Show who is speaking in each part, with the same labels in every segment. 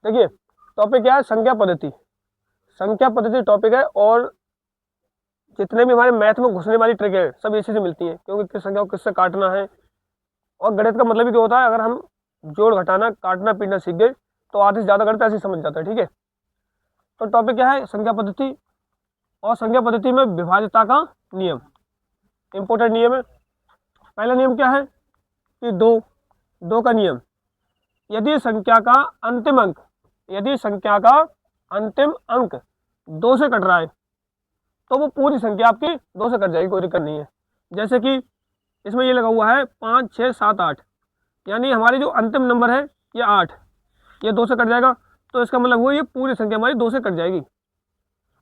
Speaker 1: देखिए टॉपिक क्या है, संख्या पद्धति। संख्या पद्धति टॉपिक है, और जितने भी हमारे मैथ में घुसने वाली ट्रिक है सब इसी से मिलती है, क्योंकि किस संख्या को किससे काटना है। और गणित का मतलब ही क्या होता है, अगर हम जोड़ घटाना काटना पीटना सीख गए तो आधे से ज्यादा गणित ऐसे ही समझ जाता है। ठीक है, तो टॉपिक क्या है, संख्या पद्धति। और संख्या पद्धति में विभाज्यता का नियम इंपॉर्टेंट नियम है। पहला नियम क्या है कि दो का नियम। यदि संख्या का अंतिम अंक यदि संख्या का अंतिम अंक 2 से कट रहा है तो वो पूरी संख्या आपकी 2 से कट जाएगी, कोई दिक्कत नहीं है। जैसे कि इसमें ये लगा हुआ है 5 6 7 8, यानी हमारी जो अंतिम नंबर है ये 8, ये 2 से कट जाएगा, तो इसका मतलब वो ये पूरी संख्या हमारी 2 से कट जाएगी।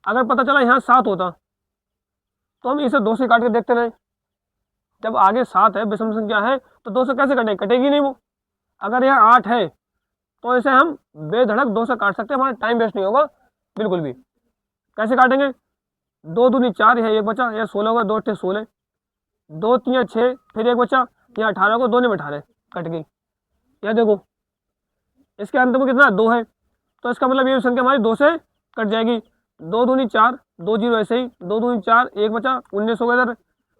Speaker 1: अगर पता चला यहाँ 7 होता तो हम इसे 2 से काट के देखते रहे। जब आगे 7 है, विषम संख्या है, तो 2 से कैसे कटेगी, कटेगी नहीं वो। अगर यहाँ 8 है तो इसे हम बेधड़क 2 से काट सकते हैं, हमारा टाइम वेस्ट नहीं होगा बिल्कुल भी। कैसे काटेंगे, 2 दूनी 4, यहाँ 1 बचा, यह 16 होगा, 2 अट्ठे 16, 2 3 6, फिर 1 बचा, यहाँ 18 को, 2 ने 18 कट गई। यह देखो इसके अंत में कितना 2 है, तो इसका मतलब ये संख्या हमारी 2 से कट जाएगी। 2 दूनी 4, 2 जीरो ऐसे ही, 2 दूनी 4, 1 बचा, 19 हो गया इधर,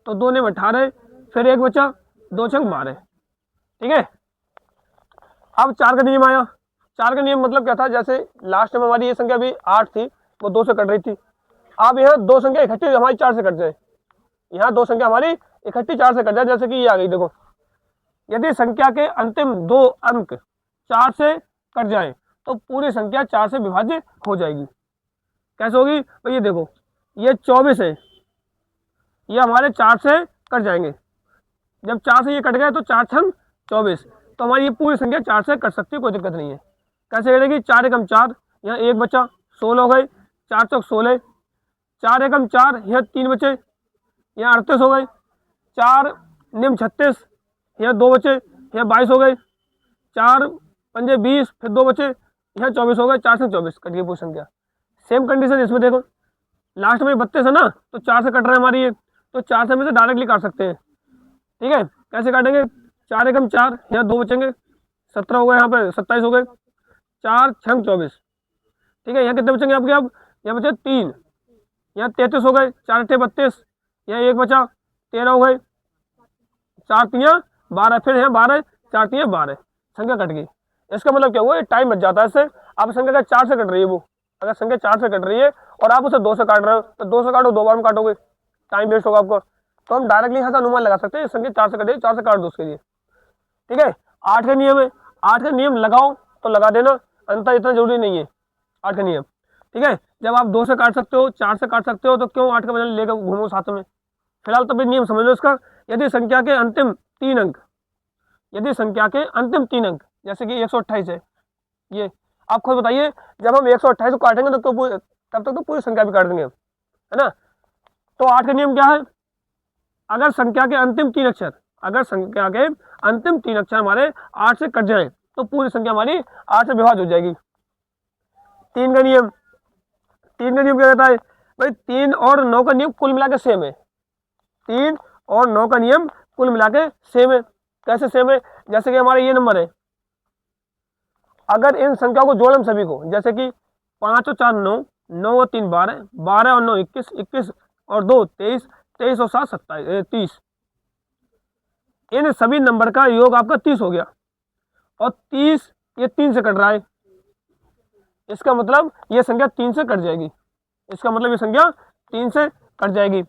Speaker 1: तो 2 ने 18, फिर 1 बचा, 2 छंग 12। ठीक है, अब 4 का नियम आया। 4 का नियम मतलब क्या था, जैसे लास्ट में हमारी ये संख्या भी 8 थी, वो 2 से कट रही थी। अब यहाँ 2 संख्या इकट्ठी हमारी 4 से कट जाए, यहाँ 2 संख्या हमारी इकट्ठी 4 से कट जाए, जैसे कि ये आ गई देखो। यदि संख्या के अंतिम 2 अंक 4 से कट जाए तो पूरी संख्या 4 से विभाज्य हो जाएगी। कैसे होगी भाई, ये देखो, ये 24 है, ये हमारे 4 से कट जाएंगे। जब 4 से ये कट गए तो 4 छंग 24, तो हमारी ये पूरी संख्या 4 से कट सकती है, कोई दिक्कत नहीं है। कैसे कटेगी, 4 एकम 4, यहाँ 1 बचा, 16 हो गए, 4 चौक 16, 4 एकम 4, यहाँ 3 बचे, यहाँ 38 हो गए, 4 निम 36, यहाँ 2 बचे, यहाँ 22 हो गए, 4 पंजे 20, फिर 2 बचे, यहाँ 24 हो गए, 4 से 24 कट गई पूरी संख्या। सेम कंडीशन इसमें देखो, लास्ट में 32 है ना, तो 4 से कट रहा है हमारी ये, तो 4 से हम इसे डायरेक्टली काट सकते हैं। ठीक है, कैसे काटेंगे, 4 एकम 4, यहाँ 2 बचेंगे, 17 हो गए, यहाँ पे 27 हो गए, 4 छंग 24। ठीक है, यहाँ कितने बचेंगे आपके, अब यहाँ बचे 3, यहाँ 33 हो गए, 4 अट्ठे 32, यहाँ 1 बचा, 13 हो गए, 4 तियाँ 12, फिर यहाँ 12, 4 तियाँ 12, संख्या कट गई। इसका मतलब क्या हुआ, टाइम बच जाता है इससे। आप संख्या का 4 से कट रही है वो, अगर संख्या 4 से कट रही है और आप उसे 2 से काट रहे हो, तो 2 से काटो, 2 बार में काटोगे, टाइम वेस्ट होगा आपको। तो हम डायरेक्टली यहाँ से अनुमान लगा सकते हैं संख्या 4 से कटे, 4 से काट दो उसके लिए। ठीक है, 8 का नियम है, 8 का नियम लगाओ तो लगा देना, अंतर इतना जरूरी नहीं है 8 का नियम। ठीक है, जब आप 2 से काट सकते हो, 4 से काट सकते हो, तो क्यों 8 का वजन लेकर घूमो साथ में। फिलहाल तो भी नियम समझ लो इसका। यदि संख्या के अंतिम 3 अंक यदि संख्या के अंतिम 3 अंक जैसे कि 128 है, ये आप खुद बताइए, जब हम 128 को काटेंगे तो तब तक तो पूरी संख्या भी काट देंगे, है ना। तो 8 का नियम क्या है, अगर संख्या के अंतिम 3 अक्षर हमारे 8 से कट जाए तो पूरी संख्या हमारी 8 से विभाज्य हो जाएगी। 3 का नियम क्या कहता है भाई, 3 और 9 का नियम कुल मिला के सेम है। 3 और 9 का नियम कुल मिला के सेम है। कैसे सेम है, जैसे कि हमारे ये नंबर है, अगर इन संख्या को जोड़ हम सभी को, जैसे कि 5 और 4 9, 9 और 3 12, 12 और 9 21, 21 और 2 23, 23 और 7 27 30, इन सभी नंबर का योग आपका 30 हो गया, और 30 ये 3 से कट रहा है, इसका मतलब ये संख्या 3 से कट जाएगी, इसका मतलब ये संख्या 3 से कट जाएगी।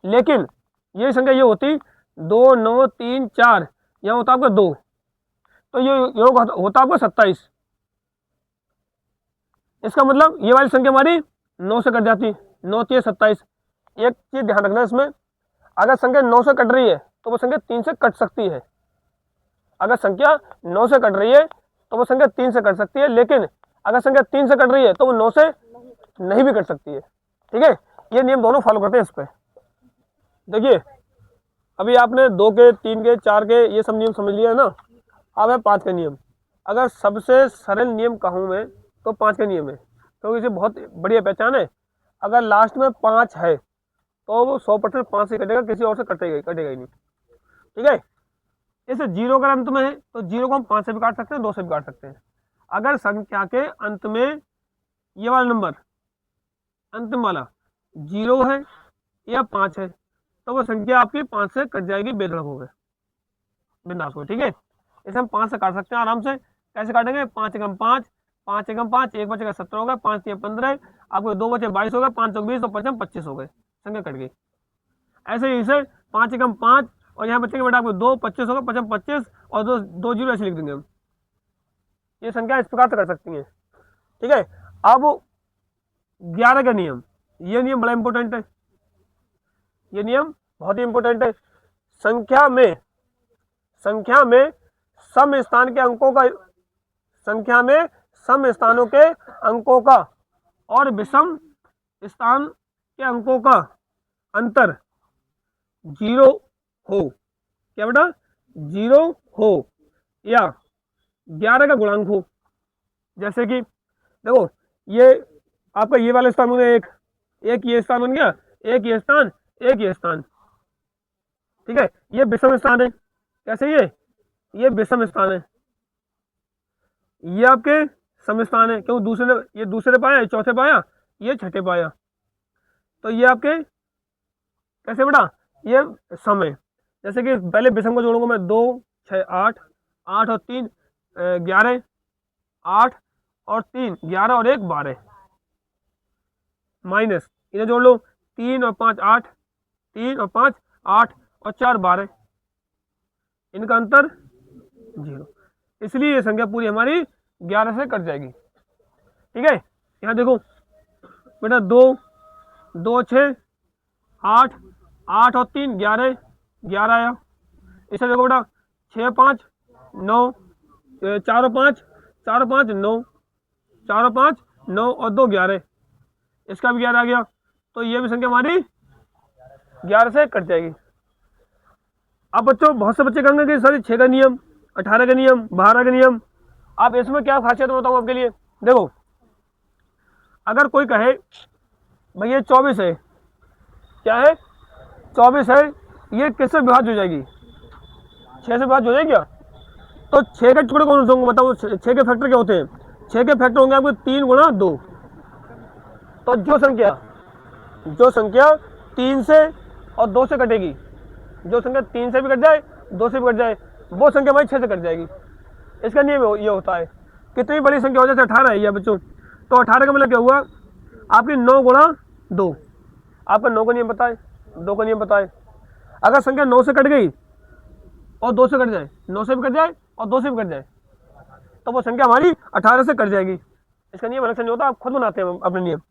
Speaker 1: लेकिन ये संख्या ये होती 2 9 3 4, यहाँ होता आपका 2, तो ये योग होता आपका 27, इसका मतलब ये वाली संख्या हमारी 9 से कट जाती, 9 3 27। एक चीज ध्यान रखना इसमें, अगर संख्या 9 से कट रही है तो वो संख्या 3 से कट सकती है। अगर संख्या 9 से कट रही है तो वो संख्या 3 से कट सकती है, लेकिन अगर संख्या 3 से कट रही है तो वो 9 से नहीं भी कट सकती है। ठीक है, ये नियम दोनों फॉलो करते हैं इस पर। देखिए अभी आपने 2 के 3 के 4 के ये सब नियम समझ लिया है ना, अब है 5 का नियम। अगर सबसे सरल नियम कहूँ मैं तो 5 का नियम है, क्योंकि इसे बहुत बढ़िया पहचान है। अगर लास्ट में 5 है तो वो 100% 5 से कटेगा, किसी और से कटेगा ही नहीं। ठीक है, इसे 0 का अंत में है तो 0 को हम 5 से भी काट सकते हैं, 2 से भी काट सकते हैं। अगर संख्या के अंत में ये वाला नंबर अंतिम वाला 0 है या 5 है तो वो संख्या आपकी 5 से कट जाएगी बेधड़क हो गए बिंदास हो। ठीक है, इसे हम 5 से काट सकते हैं आराम से। कैसे काटेंगे? 5 एकम 5, 5 एकम 5, एक बचेगा 17 होगा, 5 3 15, आपको 2 बचे 22 हो गए, 5 चौक 20 तो 5 25 हो गए, संख्या कट गई। ऐसे ही इसे 5 एकम 5 और यहाँ बचेंगे बेटा आपको 2 25 होगा, 5 25 और 2 जीरो ऐसे लिख देंगे हम। ये संख्या इस प्रकार से कर सकती हैं। ठीक है, अब 11 का नियम, ये नियम बड़ा इंपॉर्टेंट है, ये नियम बहुत ही इंपॉर्टेंट है। संख्या में सम स्थान के अंकों का, संख्या में सम स्थानों के अंकों का और विषम स्थान के अंकों का अंतर 0 हो, क्या बेटा? 0 हो या 11 का गुणांक हो। जैसे कि देखो ये आपका ये वाला स्थान बन गया, एक ये स्थान बन गया, एक ये स्थान, एक ये स्थान। ठीक है, ये विषम स्थान है। कैसे? ये विषम स्थान है, ये आपके सम स्थान है। क्यों? ये दूसरे पाया, ये चौथे पाया, ये छठे पाया, तो ये आपके कैसे बेटा? ये सम है। जैसे कि पहले विषम को जोड़ूंगा मैं, 2 6 8, 8 और 3 11, 8 और 3 11 और 1 12, माइनस इन्हें जोड़ लो, 3 और 5 8, 3 और 5 8 और 4 12, इनका अंतर 0, इसलिए ये संख्या पूरी हमारी 11 से कट जाएगी। ठीक है, यहाँ देखो बेटा 2 2 6 8, 8 और 3 11, 11 आया। इसे देखो बेटा 6 5 9, 4 और 5 4 और 5 9, 4 और 5 9 और 2 11, इसका भी 11 आ गया, तो ये भी संख्या हमारी 11 से कट जाएगी। अब बच्चों बहुत से बच्चे कहेंगे कि सर 6 का नियम, 18 का नियम, 12 का नियम, आप इसमें क्या खासियत बताऊँ आपके लिए। देखो अगर कोई कहे भैया 24 है, क्या है? 24 है, ये किससे विभाज्य हो जाएगी? 6 से विभाज्य हो जाएगी क्या? तो 6 के टुकड़े कौन से होंगे बताओ? 6 के फैक्टर क्या होते हैं? 6 के फैक्टर होंगे आपके 3 गुणा 2। तो जो संख्या 3 से और 2 से कटेगी, जो संख्या 3 से भी कट जाए 2 से भी कट जाए, वो संख्या हमारी 6 से कट जाएगी। इसका नियम ये होता है। कितनी बड़ी संख्या हो जाए, 18 है ये बच्चों, तो 18 का मतलब क्या हुआ? आपकी 9 गुणा 2, आपका 9 का नियम पता है, 2 का नियम पता है। अगर संख्या 9 से कट गई और 2 से कट जाए, 9 से भी कट जाए और 2 से भी कट जाए, तो वो संख्या हमारी 18 से कट जाएगी। इसका नियम अलग से नहीं होता, आप खुद बनाते हैं अपने नियम।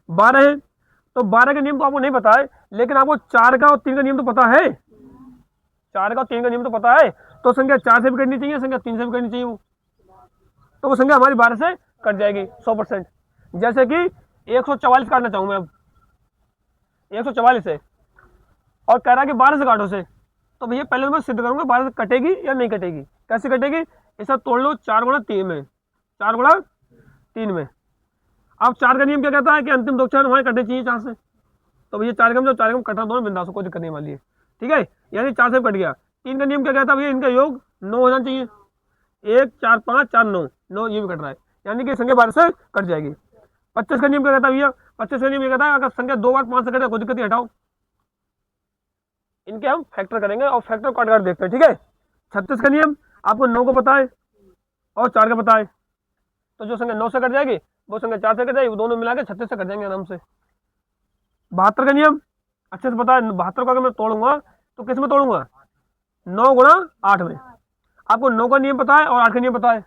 Speaker 1: 12 है, तो 12 का नियम तो आपको नहीं पता है, लेकिन आपको 4 का और 3 का नियम तो पता है, 4 का और 3 का नियम तो पता है, तो संख्या 4 से भी कटनी चाहिए, संख्या 3 से भी कटनी चाहिए, तो वो संख्या हमारी 12 से कट जाएगी 100%। जैसे कि 144 काटना चाहूँ मैं, अब 144 है और कह रहा है कि 12 से काटो से, तो भैया पहले मैं सिद्ध करूंगा 12 से कटेगी या नहीं कटेगी। कैसे कटेगी? इसे तोड़ लो 4 गुणा 3 में, 4 गुणा 3 में। अब 4 का नियम क्या कहता है कि अंतिम 2 अक्षर हमारे कटने चाहिए 4 से, तो भैया 4 का कटना दोनों बिंदास, कोई दिक्कत नहीं वाली है। ठीक है, यानी 4 से कट गया। 3 का नियम क्या कहता है भैया? इनका योग 9 होना चाहिए, 1 4 5 4 9 9, ये भी कट रहा है, यानी कि संख्या 12 से कट जाएगी। 25 का नियम क्या कहता है भैया? 25 का नियम ये कहता है अगर संख्या 2 बार 5 से कटे कोई दिक्कत नहीं, हटाओ, इनके हम फैक्टर करेंगे और फैक्टर काट काट देखते हैं। ठीक है, 36 का नियम आपको 9 को पता है और 4 का पता है, तो जो संख्या 9 से कट जाएगी वो संख्या 4 से कट जाएगी, वो दोनों मिला के 36 से कट जाएंगे आराम से। 72 का नियम अच्छे से पता है, 72 का अगर मैं तोड़ूंगा तो किस में तोड़ूंगा? 9 गुणा 8 में। आपको 9 का नियम पता है और 8 का नियम पता है,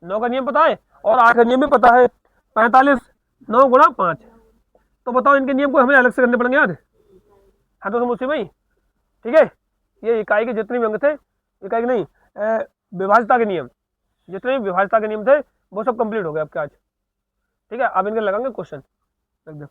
Speaker 1: 9 का नियम पता है और 8 का नियम भी पता है। 45 9 गुणा 5, तो बताओ इनके नियम को हमें अलग से करने पड़ेंगे यार, है तो समझ भाई। ठीक है, ये इकाई के जितने भी अंग थे, इकाई के नहीं विभाज्यता के नियम, जितने भी विभाज्यता के नियम थे वो सब कंप्लीट हो गए आपके आज। ठीक है, अब इनके लगाएंगे क्वेश्चन, रख दो।